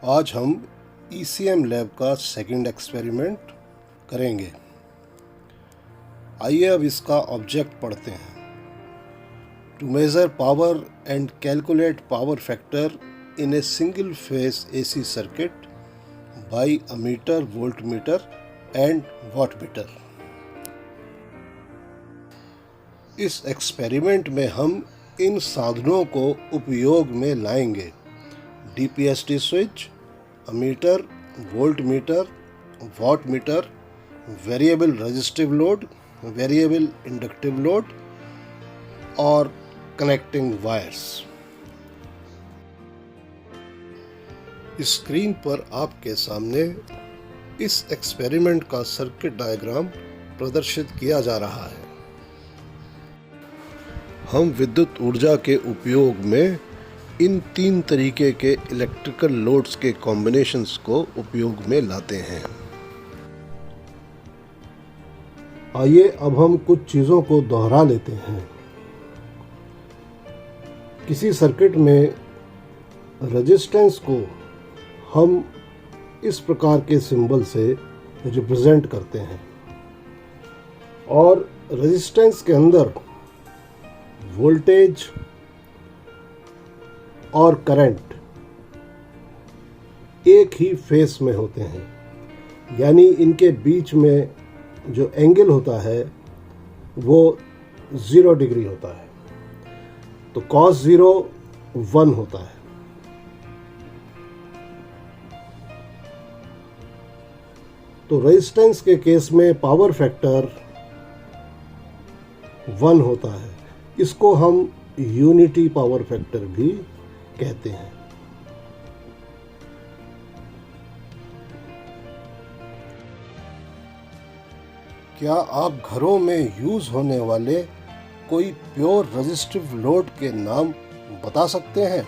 आज हम ECM lab का सेकंड एक्सपेरिमेंट करेंगे। आइए अब इसका ऑब्जेक्ट पढ़ते हैं। To measure power and calculate power factor in a single phase AC circuit by ammeter, voltmeter and wattmeter. इस एक्सपेरिमेंट में हम इन साधनों को उपयोग में लाएंगे। DPST switch, ammeter, voltmeter, wattmeter, variable resistive load, variable inductive load और कनेक्टिंग वायर्स। स्क्रीन पर आपके सामने इस एक्सपेरिमेंट का सर्किट डायग्राम प्रदर्शित किया जा रहा है। हम विद्युत ऊर्जा के उपयोग में इन तीन तरीके के इलेक्ट्रिकल लोड्स के कॉम्बिनेशंस को उपयोग में लाते हैं। आइए अब हम कुछ चीज़ों को दोहरा लेते हैं। किसी सर्किट में रेजिस्टेंस को हम इस प्रकार के सिंबल से रिप्रेजेंट करते हैं और रेजिस्टेंस के अंदर वोल्टेज और करंट एक ही फेस में होते हैं, यानी इनके बीच में जो एंगल होता है वो 0 डिग्री होता है। तो cos 0 1 होता है। तो रेजिस्टेंस के केस में पावर फैक्टर 1 होता है। इसको हम यूनिटी पावर फैक्टर भी कहते हैं। क्या आप घरों में यूज होने वाले कोई प्योर रेजिस्टिव लोड के नाम बता सकते हैं?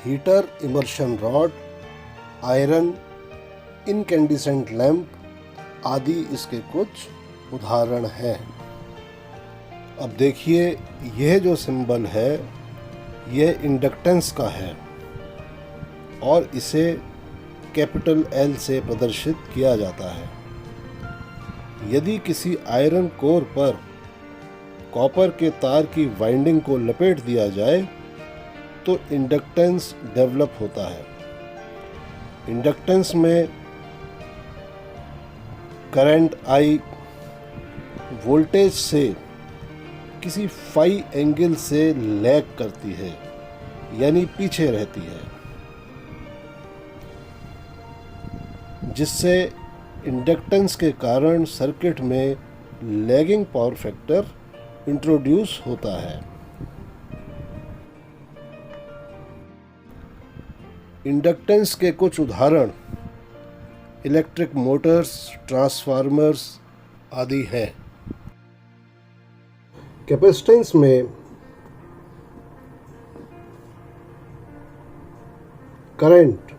Heater, immersion rod, iron, incandescent lamp आदि इसके कुछ उदाहरण हैं। अब देखिए, यह जो सिंबल है यह इंडक्टेंस का है और इसे कैपिटल L से प्रदर्शित किया जाता है। यदि किसी आयरन कोर पर कॉपर के तार की वाइंडिंग को लपेट दिया जाए तो इंडक्टेंस डेवलप होता है। इंडक्टेंस में करंट I वोल्टेज से किसी फाई एंगल से लैग करती है, यानी पीछे रहती है, जिससे इंडक्टेंस के कारण सर्किट में लैगिंग पावर फैक्टर इंट्रोड्यूस होता है। इंडक्टेंस के कुछ उदाहरण इलेक्ट्रिक मोटर्स, ट्रांसफार्मर्स आदि हैं। कैपेसिटेंस में करंट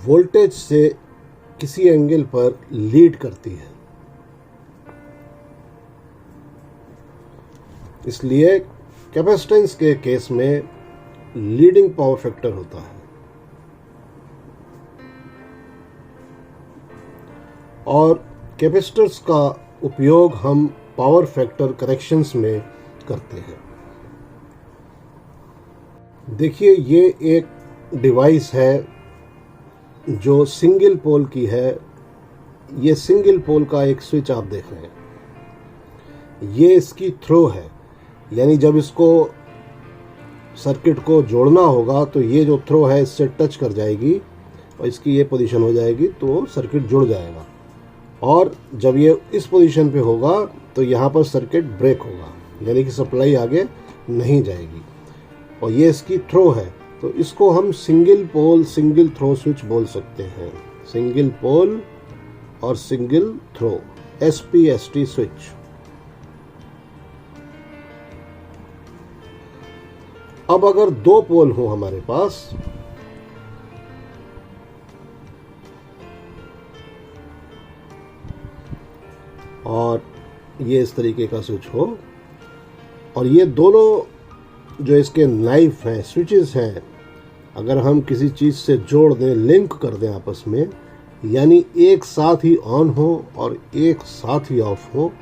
वोल्टेज से किसी एंगल पर लीड करती है, इसलिए कैपेसिटेंस के केस में लीडिंग पावर फैक्टर होता है। और कैपेसिटर्स का उपयोग हम पावर फैक्टर करेक्शंस में करते हैं। देखिए, ये एक डिवाइस है जो सिंगल पोल की है। ये सिंगल पोल का एक स्विच आप देख रहे हैं। ये इसकी थ्रो है, यानी जब इसको सर्किट को जोड़ना होगा तो ये जो थ्रो है इससे टच कर जाएगी और इसकी ये पोजीशन हो जाएगी तो सर्किट जुड़ जाएगा। और जब ये इस पोजीशन पे होगा तो यहाँ पर सर्किट ब्रेक होगा, यानी कि सप्लाई आगे नहीं जाएगी। और ये इसकी थ्रो है, तो इसको हम single pole single throw switch बोल सकते हैं। सिंगल पोल और सिंगल थ्रो, SPST स्विच। अब अगर दो पोल हो हमारे पास और ये इस तरीके का स्विच हो और ये दोनों जो इसके नाइफ हैं, स्विचेस हैं, अगर हम किसी चीज़ से जोड़ दें, लिंक कर दें आपस में, यानी एक साथ ही ऑन हो और एक साथ ही ऑफ हो,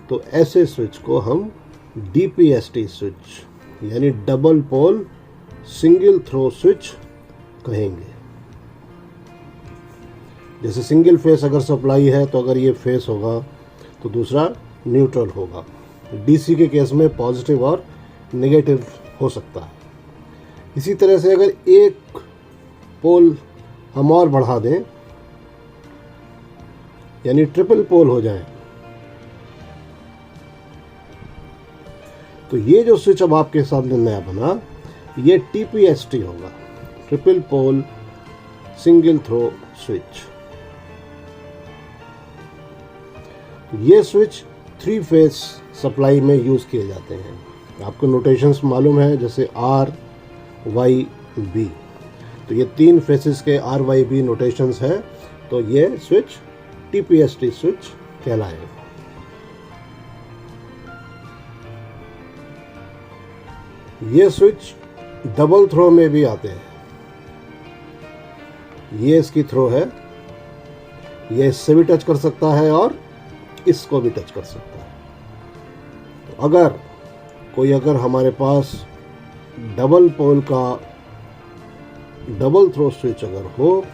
तो ऐसे स्विच को हम DPST स्विच यानी double pole single throw switch कहेंगे। जैसे सिंगल फेस अगर सप्लाई है तो अगर ये फेस होगा तो दूसरा न्यूट्रल होगा। DC के केस में पॉजिटिव और नेगेटिव हो सकता है। इसी तरह से अगर एक पोल हम और बढ़ा दें, यानी ट्रिपल पोल हो जाए, तो ये जो स्विच अब आपके सामने नया बना, ये TPST होगा, triple pole single throw switch. ये स्विच 3 फेस सप्लाई में यूज किए जाते हैं। आपको नोटेशंस मालूम है, जैसे RYB, तो ये 3 फेसेस के RYB नोटेशंस है, तो ये स्विच TPST स्विच कहलाएगा। ये स्विच डबल थ्रो में भी आते हैं। ये इसकी थ्रो है, ये इससे भी टच कर सकता है और इसको भी टच कर सकता है। तो अगर हमारे पास डबल पोल का डबल थ्रो स्विच अगर हो,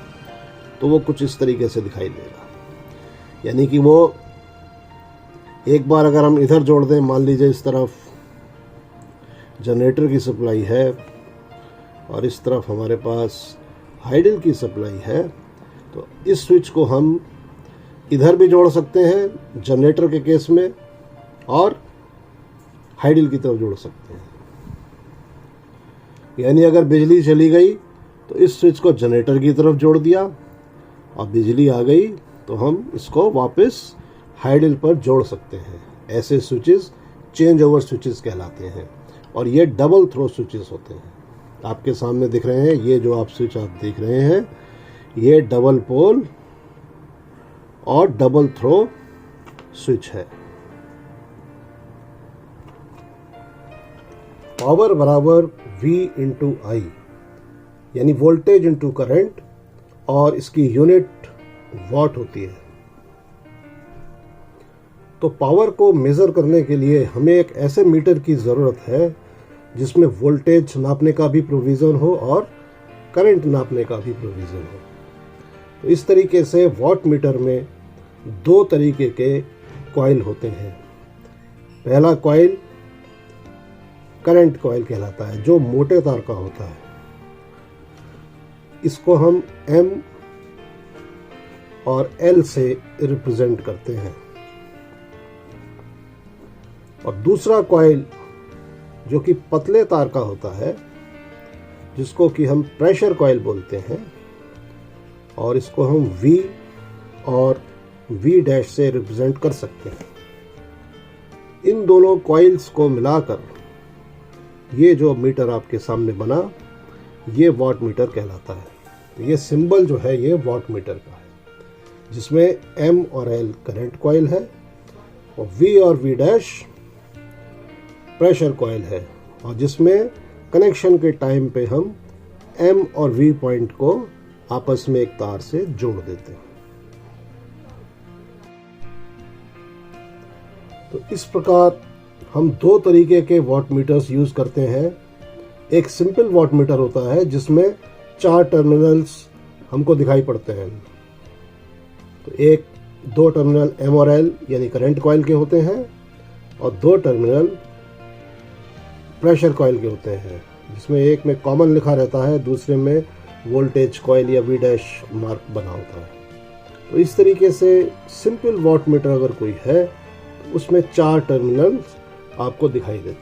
तो वो कुछ इस तरीके से दिखाई देगा। यानी कि वो एक बार अगर हम इधर जोड़ दें, मान लीजिए इस तरफ जनरेटर की सप्लाई है और इस तरफ हमारे पास हाइडल की सप्लाई है, तो इस स्विच को हम इधर भी जोड़ सकते हैं जनरेटर के केस में, और हाइडल की तरफ जोड़ सकते हैं। यानी अगर बिजली चली गई तो इस स्विच को जनरेटर की तरफ जोड़ दिया, और बिजली आ गई तो हम इसको वापस हाइडल पर जोड़ सकते हैं। ऐसे स्विचेस चेंज ओवर स्विचेस कहलाते हैं, और ये डबल थ्रो स्विचेस होते हैं। आपके सामने दिख रहे हैं, ये जो आप स्विच आप देख रहे हैं, ये डबल पोल और डबल थ्रो स्विच है। पावर बराबर V इंटू I, यानी वोल्टेज इंटू करंट, और इसकी यूनिट वॉट होती है। तो पावर को मेजर करने के लिए हमें एक ऐसे मीटर की ज़रूरत है जिसमें वोल्टेज नापने का भी प्रोविज़न हो और करंट नापने का भी प्रोविज़न हो। तो इस तरीके से वॉट मीटर में 2 तरीके के कॉइल होते हैं। पहला कॉइल करंट कॉइल कहलाता है, जो मोटे तार का होता है। इसको हम M और L से रिप्रेजेंट करते हैं। और दूसरा कॉइल जो कि पतले तार का होता है, जिसको कि हम प्रेशर कॉइल बोलते हैं, और इसको हम V और V' से रिप्रेजेंट कर सकते हैं। इन दोनों कॉइल्स को मिलाकर ये जो मीटर आपके सामने बना, ये वॉट मीटर कहलाता है। तो ये सिंबल जो है ये वॉट मीटर का है, जिसमें M और L करंट कॉइल है और V और V' प्रेशर कॉइल है, और जिसमें कनेक्शन के टाइम पे हम M और V पॉइंट को आपस में एक तार से जोड़ देते हैं। तो इस प्रकार हम 2 तरीके के वॉट मीटर्स यूज करते हैं। एक सिंपल वॉट मीटर होता है जिसमें 4 टर्मिनल्स हमको दिखाई पड़ते हैं। तो 2 टर्मिनल M और L यानी करंट कॉइल के होते हैं, और 2 टर्मिनल प्रेशर कॉइल के होते हैं, जिसमें एक में कॉमन लिखा रहता है, दूसरे में वोल्टेज कॉइल या V' मार्क बना होता है। तो इस तरीके से सिंपल वॉट मीटर अगर कोई है तो उसमें 4 टर्मिनल्स आपको दिखाई देते हैं।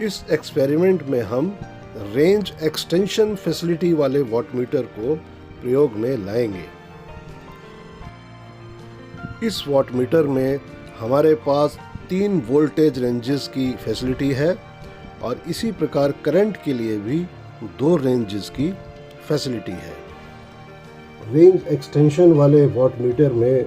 इस एक्सपेरिमेंट में हम रेंज एक्सटेंशन फैसिलिटी वाले वॉटमीटर को प्रयोग में लाएंगे। इस वॉटमीटर में हमारे पास 3 वोल्टेज रेंजेस की फैसिलिटी है, और इसी प्रकार करंट के लिए भी 2 रेंजेस की फैसिलिटी है। रेंज एक्सटेंशन वाले वॉटमीटर में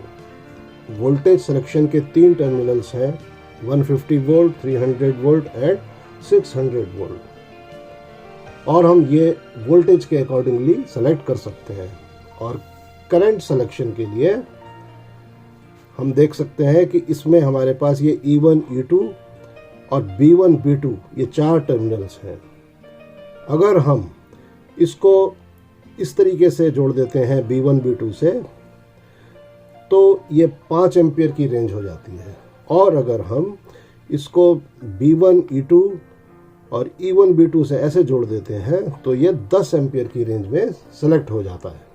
वोल्टेज सिलेक्शन के 3 टर्मिनल्स हैं, 150 वोल्ट, 300 वोल्ट एंड 600 वोल्ट, और हम ये वोल्टेज के अकॉर्डिंगली सेलेक्ट कर सकते हैं। और करंट सिलेक्शन के लिए हम देख सकते हैं कि इसमें हमारे पास ये E1, E2 और B1, B2 ये 4 टर्मिनल्स हैं। अगर हम इसको इस तरीके से जोड़ देते हैं B1, B2 से, तो ये 5 एम्पियर की रेंज हो जाती है। और अगर हम इसको B1, E2 और E1, B2 से ऐसे जोड़ देते हैं तो ये 10 एम्पियर की रेंज में सेलेक्ट हो जाता है।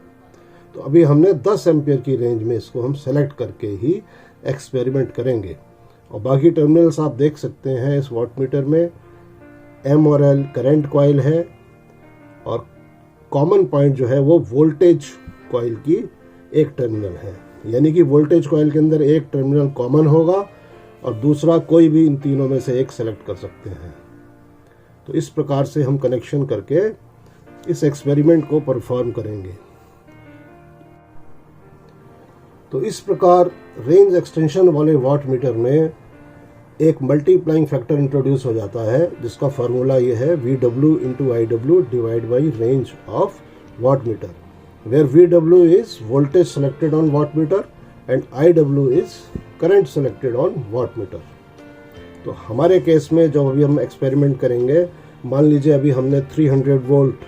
तो अभी हमने 10 एम्पियर की रेंज में इसको हम सेलेक्ट करके ही एक्सपेरिमेंट करेंगे। और बाकी टर्मिनल्स आप देख सकते हैं इस वॉटमीटर में M और L करंट कॉइल है, और कॉमन पॉइंट जो है वो वोल्टेज कॉइल की एक टर्मिनल है। यानी कि वोल्टेज कॉइल के अंदर एक टर्मिनल कॉमन होगा और दूसरा कोई भी इन तीनों में से एक सेलेक्ट कर सकते हैं। तो इस प्रकार से हम कनेक्शन करके इस एक्सपेरिमेंट को परफॉर्म करेंगे। तो इस प्रकार रेंज एक्सटेंशन वाले वॉट मीटर में एक मल्टीप्लाइंग फैक्टर इंट्रोड्यूस हो जाता है, जिसका फार्मूला ये है VW × IW divide by range of wattmeter, where VW is voltage selected on wattmeter and IW is current selected on wattmeter. तो हमारे केस में जो अभी हम एक्सपेरिमेंट करेंगे, मान लीजिए अभी हमने 300 वोल्ट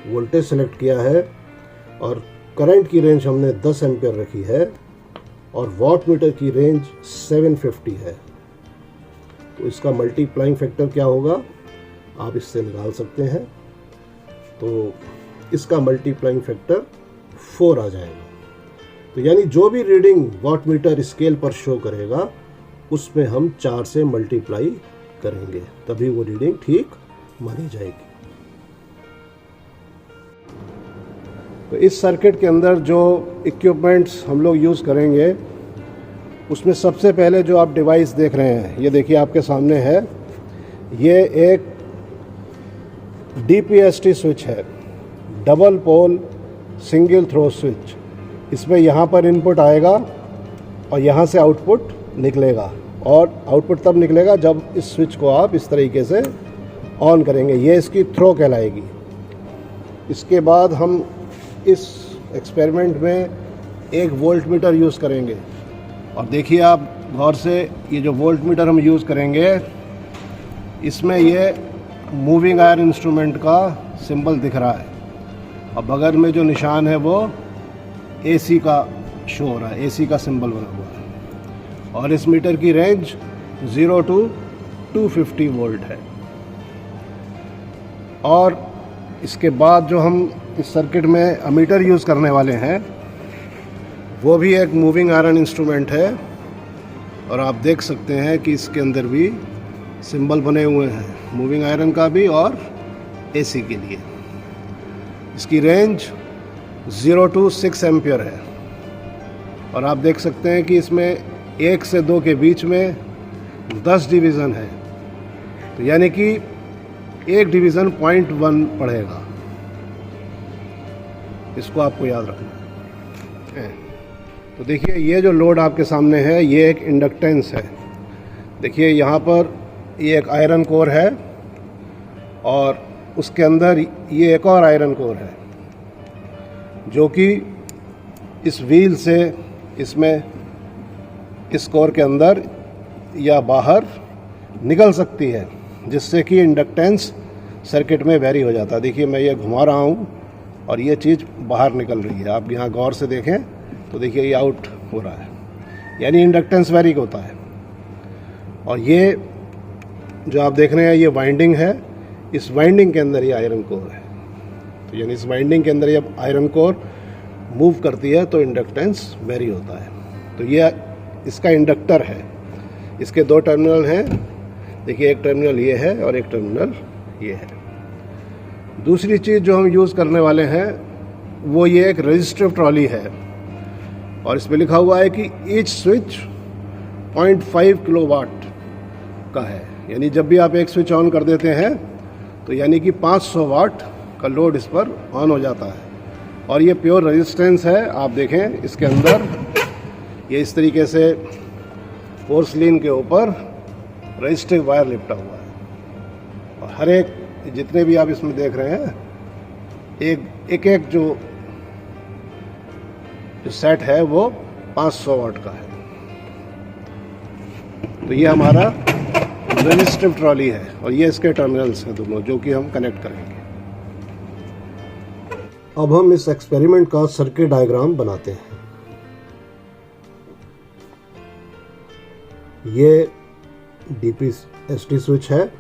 वोल्टेज सेलेक्ट किया है और करंट की रेंज हमने 10 एम्पियर रखी है और वॉट मीटर की रेंज 750 है। तो इसका मल्टीप्लाइंग फैक्टर क्या होगा आप इससे निकाल सकते हैं। तो इसका मल्टीप्लाइंग फैक्टर 4 आ जाएगा। तो यानी जो भी रीडिंग वॉट मीटर स्केल पर शो करेगा उसमें हम 4 से मल्टीप्लाई करेंगे, तभी वो रीडिंग ठीक मानी जाएगी। तो इस सर्किट के अंदर जो इक्विपमेंट्स हम लोग यूज़ करेंगे उसमें सबसे पहले जो आप डिवाइस देख रहे हैं, ये देखिए आपके सामने है, ये एक DPST स्विच है, double pole single throw switch. इसमें यहाँ पर इनपुट आएगा और यहाँ से आउटपुट निकलेगा, और आउटपुट तब निकलेगा जब इस स्विच को आप इस तरीके से ऑन करेंगे। ये इसकी थ्रो कहलाएगी। इसके बाद हम इस एक्सपेरिमेंट में एक वोल्ट मीटर यूज़ करेंगे, और देखिए आप गौर से, ये जो वोल्ट मीटर हम यूज़ करेंगे इसमें ये मूविंग आयरन इंस्ट्रूमेंट का सिंबल दिख रहा है, और बगल में जो निशान है वो AC का शो हो रहा है, AC का सिंबल बना हुआ है। और इस मीटर की रेंज 0 to 250 वोल्ट है। और इसके बाद जो हम इस सर्किट में अमीटर यूज़ करने वाले हैं वो भी एक मूविंग आयरन इंस्ट्रूमेंट है, और आप देख सकते हैं कि इसके अंदर भी सिंबल बने हुए हैं, मूविंग आयरन का भी और AC के लिए। इसकी रेंज 0 to 6 एम्पियर है, और आप देख सकते हैं कि इसमें 1 से 2 के बीच में 10 डिवीज़न है। तो यानी कि एक डिवीज़न 0.1 पड़ेगा, इसको आपको याद रखना है। तो देखिए ये जो लोड आपके सामने है ये एक इंडक्टेंस है। देखिए यहाँ पर ये एक आयरन कोर है और उसके अंदर ये एक और आयरन कोर है जो कि इस व्हील से इसमें इस कोर के अंदर या बाहर निकल सकती है, जिससे कि इंडक्टेंस सर्किट में वेरी हो जाता है। देखिए मैं ये घुमा रहा हूँ और ये चीज़ बाहर निकल रही है। आप यहाँ गौर से देखें तो देखिए ये आउट हो रहा है, यानी इंडक्टेंस वेरी होता है। और ये जो आप देख रहे हैं ये वाइंडिंग है, इस वाइंडिंग के अंदर ये आयरन कोर है। तो यानी इस वाइंडिंग के अंदर ये आयरन कोर मूव करती है तो इंडक्टेंस वेरी होता है। तो ये इसका इंडक्टर है। इसके 2 टर्मिनल हैं, देखिए एक टर्मिनल ये है और एक टर्मिनल ये है। दूसरी चीज़ जो हम यूज़ करने वाले हैं वो ये एक रजिस्टिव ट्रॉली है, और इसमें लिखा हुआ है कि ईच स्विच 0.5 किलोवाट का है। यानी जब भी आप एक स्विच ऑन कर देते हैं तो यानी कि 500 वाट का लोड इस पर ऑन हो जाता है। और ये प्योर रेजिस्टेंस है। आप देखें इसके अंदर ये इस तरीके से पोर्सलिन के ऊपर रजिस्टिव वायर लिपटा हुआ है और हर एक जितने भी आप इसमें देख रहे हैं एक जो सेट है वो 500 वाट का है। तो ये हमारा रजिस्टिव ट्रॉली है और ये इसके टर्मिनल्स हैं दोनों, जो कि हम कनेक्ट करेंगे। अब हम इस एक्सपेरिमेंट का सर्किट डायग्राम बनाते हैं। ये DPST स्विच है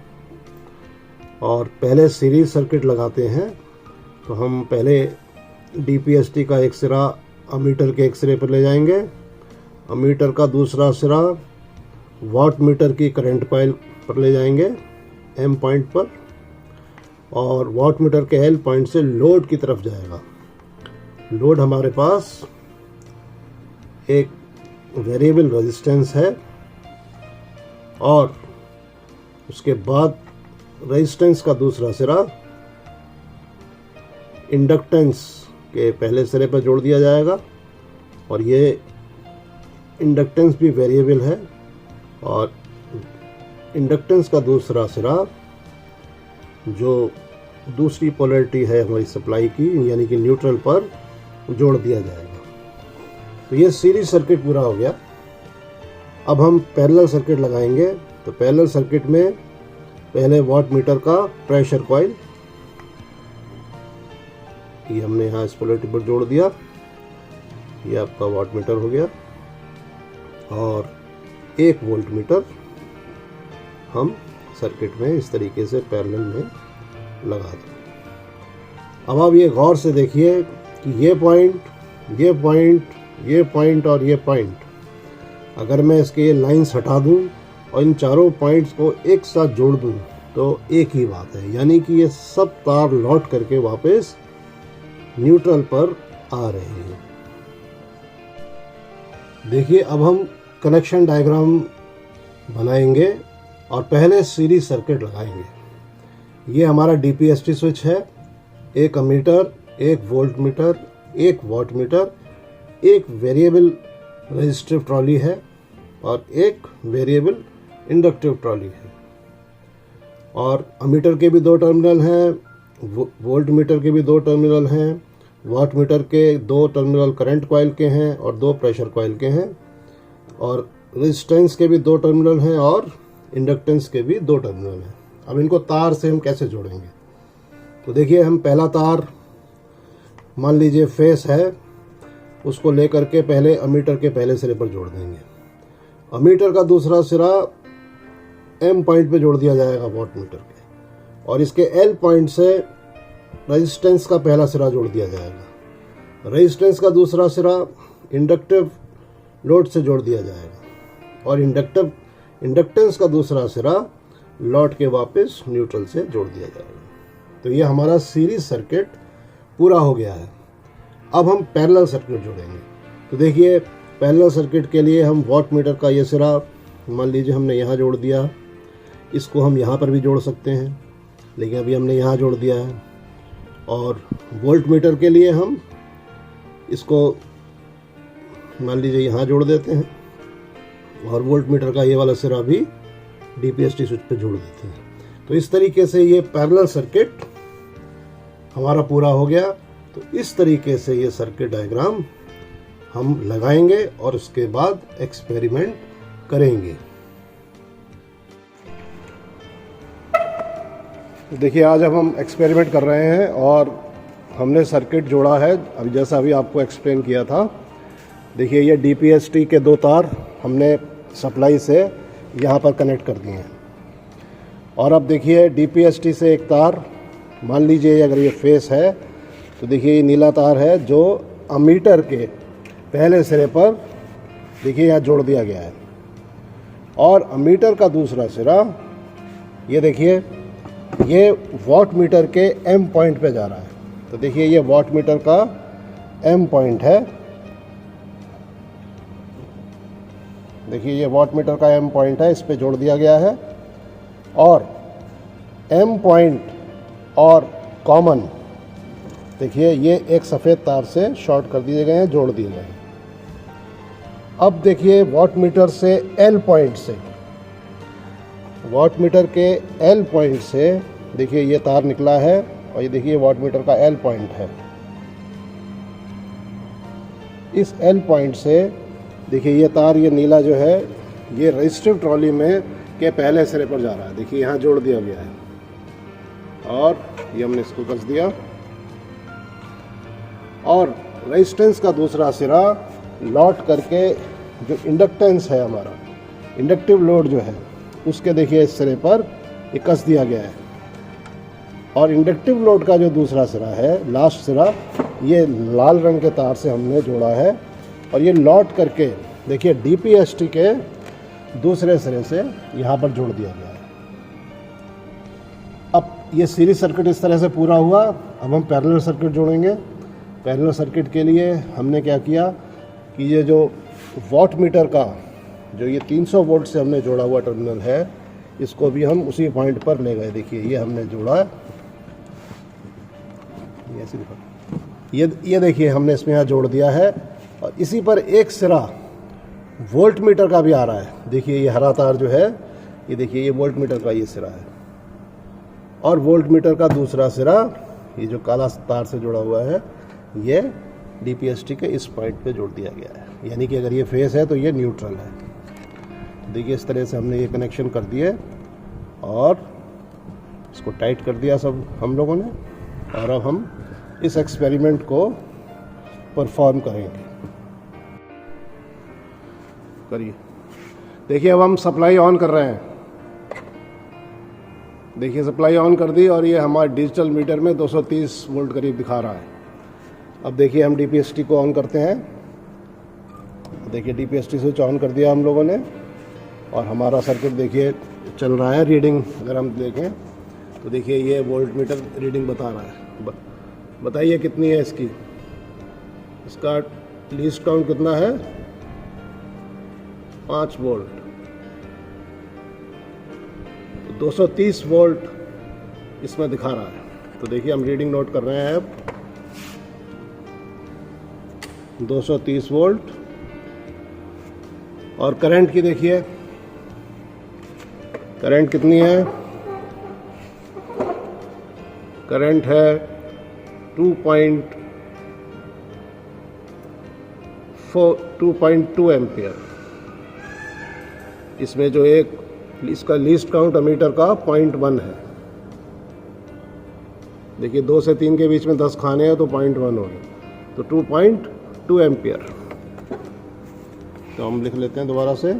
और पहले सीरीज सर्किट लगाते हैं। तो हम पहले DPST का एक सिरा अमीटर के एक सिरे पर ले जाएंगे, अमीटर का दूसरा सिरा वाट मीटर की करंट कॉइल पर ले जाएंगे M पॉइंट पर, और वाट मीटर के L पॉइंट से लोड की तरफ जाएगा। लोड हमारे पास एक वेरिएबल रेजिस्टेंस है और उसके बाद रेजिस्टेंस का दूसरा सिरा इंडक्टेंस के पहले सिरे पर जोड़ दिया जाएगा और ये इंडक्टेंस भी वेरिएबल है और इंडक्टेंस का दूसरा सिरा जो दूसरी पोलैरिटी है हमारी सप्लाई की यानी कि न्यूट्रल पर जोड़ दिया जाएगा। तो ये सीरीज सर्किट पूरा हो गया। अब हम पैरेलल सर्किट लगाएंगे। तो पैरेलल सर्किट में पहले वाट मीटर का प्रेशर कॉइल ये हमने यहाँ इस पोलैरिटी पर जोड़ दिया, ये आपका वाट मीटर हो गया, और एक वोल्ट मीटर हम सर्किट में इस तरीके से पैरेलल में लगा दें। अब आप ये गौर से देखिए कि ये पॉइंट, ये पॉइंट, ये पॉइंट और ये पॉइंट, अगर मैं इसके लाइंस हटा दूं और इन चारों पॉइंट्स को एक साथ जोड़ दूं तो एक ही बात है, यानी कि ये सब तार लौट करके वापस न्यूट्रल पर आ रहे हैं। देखिए अब हम कनेक्शन डायग्राम बनाएंगे और पहले सीरीज सर्किट लगाएंगे। ये हमारा DPST स्विच है, एक अमीटर, एक वोल्ट मीटर, एक वाट मीटर, एक वेरिएबल रेजिस्टिव ट्रॉली है और एक वेरिएबल इंडक्टिव ट्रॉली है। और अमीटर के भी दो टर्मिनल हैं, वोल्ट मीटर के भी दो टर्मिनल हैं, वाट मीटर के दो टर्मिनल करंट कॉइल के हैं और दो प्रेशर कॉइल के हैं, और रेजिस्टेंस के भी दो टर्मिनल हैं और इंडक्टेंस के भी दो टर्मिनल हैं। अब इनको तार से हम कैसे जोड़ेंगे? तो देखिए, हम पहला तार मान लीजिए फेस है, उसको लेकर के पहले अमीटर के पहले सिरे पर जोड़ देंगे। अमीटर का दूसरा सिरा M पॉइंट पे जोड़ दिया जाएगा वाट मीटर के, और इसके L पॉइंट से रेजिस्टेंस का पहला सिरा जोड़ दिया जाएगा। रेजिस्टेंस का दूसरा सिरा इंडक्टिव लोड से जोड़ दिया जाएगा और इंडक्टेंस का दूसरा सिरा लौट के वापस न्यूट्रल से जोड़ दिया जाएगा। तो ये हमारा सीरीज सर्किट पूरा हो गया है। अब हम पैरेलल सर्किट जोड़ेंगे। तो देखिए, पैरेलल सर्किट के लिए हम वाट मीटर का ये सिरा मान लीजिए हमने यहाँ जोड़ दिया, इसको हम यहाँ पर भी जोड़ सकते हैं, लेकिन अभी हमने यहाँ जोड़ दिया है। और वोल्ट मीटर के लिए हम इसको मान लीजिए यहाँ जोड़ देते हैं और वोल्ट मीटर का ये वाला सिरा भी DPST स्विच पे जोड़ देते हैं। तो इस तरीके से ये पैरेलल सर्किट हमारा पूरा हो गया। तो इस तरीके से ये सर्किट डायग्राम हम लगाएंगे और उसके बाद एक्सपेरिमेंट करेंगे। देखिए, आज अब हम एक्सपेरिमेंट कर रहे हैं और हमने सर्किट जोड़ा है, अभी जैसा अभी आपको एक्सप्लेन किया था। देखिए, ये DPST के दो तार हमने सप्लाई से यहाँ पर कनेक्ट कर दिए हैं। और अब देखिए, DPST से एक तार, मान लीजिए अगर ये फेस है तो देखिए ये नीला तार है जो अमीटर के पहले सिरे पर देखिए यहाँ जोड़ दिया गया है, और अमीटर का दूसरा सिरा ये देखिए ये वाट मीटर के M पॉइंट पे जा रहा है। तो देखिए, ये वाट मीटर का M पॉइंट है। देखिए, ये वाट मीटर का M पॉइंट है, इस पे जोड़ दिया गया है। और M पॉइंट और कॉमन देखिए ये एक सफ़ेद तार से शॉर्ट कर दिए गए हैं, जोड़ दिए गए हैं। अब देखिए वाट मीटर से एल पॉइंट से, वाट मीटर के एल पॉइंट से देखिए ये तार निकला है और ये देखिए वाट मीटर का एल पॉइंट है। इस एल पॉइंट से देखिए ये तार, ये नीला जो है, ये रजिस्टिव ट्रॉली में के पहले सिरे पर जा रहा है। देखिए यहाँ जोड़ दिया गया है और ये हमने इसको कस दिया, और रेजिस्टेंस का दूसरा सिरा लौट करके जो इंडक्टेंस है हमारा, इंडक्टिव लोड जो है, उसके देखिए इस सिरे पर ये कस दिया गया है। और इंडक्टिव लोड का जो दूसरा सिरा है, लास्ट सिरा, ये लाल रंग के तार से हमने जोड़ा है और ये लौट करके देखिए डीपीएसटी के दूसरे सिरे से यहाँ पर जोड़ दिया गया है। अब ये सीरीज सर्किट इस तरह से पूरा हुआ। अब हम पैरेलल सर्किट जोड़ेंगे। पैरेलल सर्किट के लिए हमने क्या किया कि ये जो वाट मीटर का जो ये 300 वोल्ट से हमने जोड़ा हुआ टर्मिनल है, इसको भी हम उसी पॉइंट पर ले गए। देखिए ये हमने जोड़ा, ये ऐसे दिखा, ये देखिए हमने इसमें यहाँ जोड़ दिया है और इसी पर एक सिरा वोल्ट मीटर का भी आ रहा है। देखिए ये हरा तार जो है, ये देखिए ये वोल्ट मीटर का ये सिरा है और वोल्ट मीटर का दूसरा सिरा ये जो काला तार से जुड़ा हुआ है, ये डीपीएसटी के इस पॉइंट पे जोड़ दिया गया है। यानी कि अगर ये फेस है तो ये न्यूट्रल है। देखिए इस तरह से हमने ये कनेक्शन कर दिए और इसको टाइट कर दिया सब हम लोगों ने। और अब हम इस एक्सपेरिमेंट को परफॉर्म करेंगे। करिए। देखिए अब हम सप्लाई ऑन कर रहे हैं। देखिए सप्लाई ऑन कर दी और ये हमारे डिजिटल मीटर में 230 वोल्ट करीब दिखा रहा है। अब देखिए हम डीपीएसटी को ऑन करते हैं। देखिए डीपीएसटी स्विच ऑन कर दिया हम लोगों ने और हमारा सर्किट देखिए चल रहा है। रीडिंग अगर हम देखें तो देखिए ये वोल्ट मीटर रीडिंग बता रहा है। बताइए कितनी है इसकी, इसका लीस्ट काउंट कितना है? 5 वोल्ट। 230 वोल्ट इसमें दिखा रहा है। तो देखिए हम रीडिंग नोट कर रहे हैं अब। 230 वोल्ट। और करंट की देखिए, करंट कितनी है? करंट है 2.2 एम्पियर। इसमें जो एक इसका लीस्ट काउंट अमीटर का 0.1 है। देखिए 2 से 3 के बीच में 10 खाने हैं तो 0.1 हो गए, तो 2.2 एम्पियर। तो हम लिख लेते हैं दोबारा से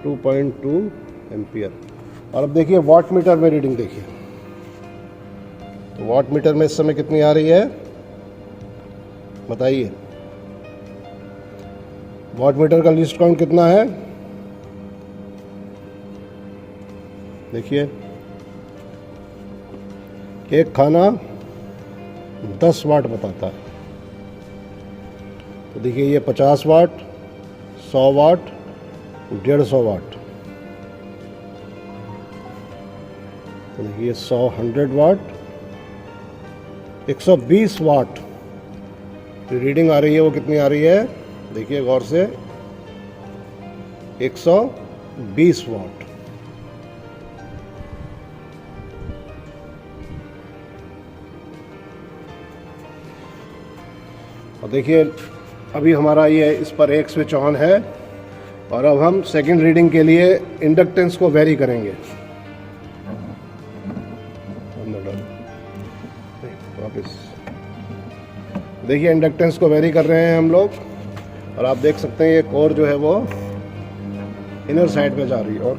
2.2 एम्पियर। और अब देखिए वाट मीटर में रीडिंग देखिए। तो वाट मीटर में इस समय कितनी आ रही है बताइए? वाट मीटर का लीस्ट काउंट कितना है? देखिए एक खाना 10 वाट बताता है। तो देखिए ये 50 वाट, 100 वाट, 150 वाट। तो देखिए 100 वाट, 120 वाट जो रीडिंग आ रही है वो कितनी आ रही है? देखिए गौर से, 120 वाट। और देखिए अभी हमारा ये इस पर एक स्विच ऑन है और अब हम सेकंड रीडिंग के लिए इंडक्टेंस को वेरी करेंगे। वापस देखिए इंडक्टेंस को वेरी कर रहे हैं हम लोग और आप देख सकते हैं ये कोर जो है वो इनर साइड पे जा रही है। और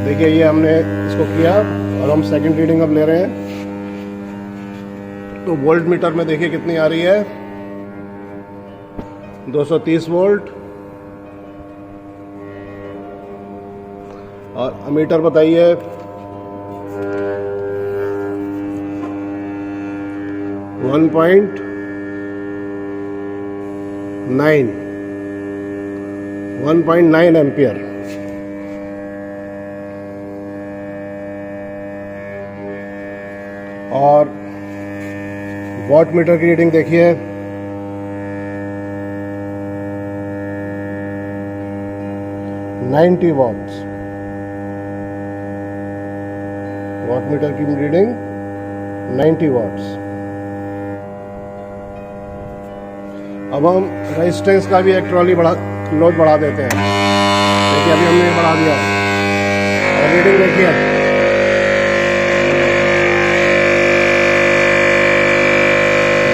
देखिए ये हमने इसको किया और हम सेकंड रीडिंग अब ले रहे हैं। तो वोल्ट मीटर में देखिए कितनी आ रही है? 230 वोल्ट। और अमीटर बताइए? 1.9 एम्पियर। और वॉट मीटर की रीडिंग देखिए, $90 वॉट्स। वॉट मीटर की रीडिंग 90 वॉट्स। अब हम रेजिस्टेंस का भी एक ट्रॉली लोड बढ़ा देते हैं। देखिए अभी हमने बढ़ा दिया और रीडिंग देखिए,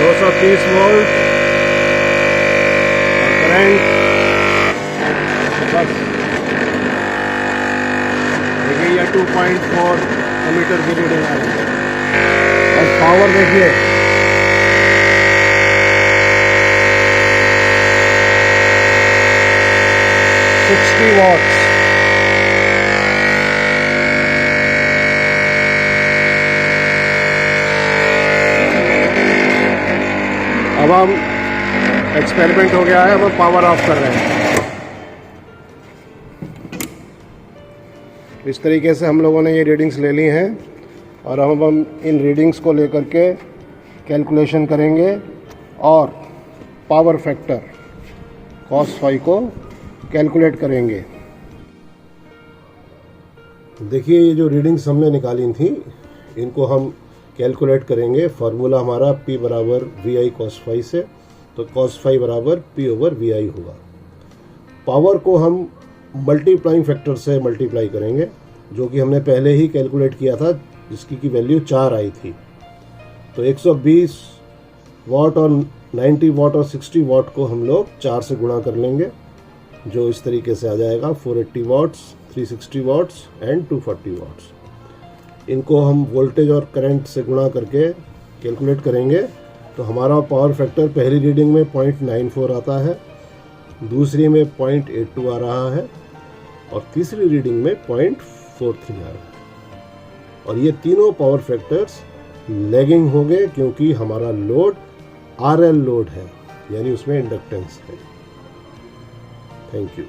$230 वोल्ट और करंट बस देखिए यह 2.4 मीटर की रीडिंग आ रही है। और पावर देखिए, $60 वॉट्स। अब हम एक्सपेरिमेंट हो गया है, अब हम पावर ऑफ कर रहे हैं। इस तरीके से हम लोगों ने ये रीडिंग्स ले ली हैं और अब हम इन रीडिंग्स को लेकर के कैलकुलेशन करेंगे और पावर फैक्टर cos phi को कैलकुलेट करेंगे। देखिए ये जो रीडिंग्स हमने निकाली थी इनको हम कैलकुलेट करेंगे। फार्मूला हमारा P बराबर VI cos phi से, तो cos phi बराबर P ओवर VI होगा। पावर को हम मल्टीप्लाइंग फैक्टर से मल्टीप्लाई करेंगे, जो कि हमने पहले ही कैलकुलेट किया था, जिसकी की वैल्यू 4 आई थी। तो 120 वाट और 90 वाट और 60 वाट को हम लोग 4 से गुणा कर लेंगे, जो इस तरीके से आ जाएगा 480 वाट्स, 360 वाट्स एंड 240 वाट्स। इनको हम वोल्टेज और करंट से गुणा करके कैलकुलेट करेंगे तो हमारा पावर फैक्टर पहली रीडिंग में 0.94 आता है, दूसरी में 0.82 आ रहा है और तीसरी रीडिंग में 0.43 आ रहा है। और ये तीनों पावर फैक्टर्स लैगिंग हो गए क्योंकि हमारा लोड RL लोड है, यानी उसमें इंडक्टेंस है। Thank you.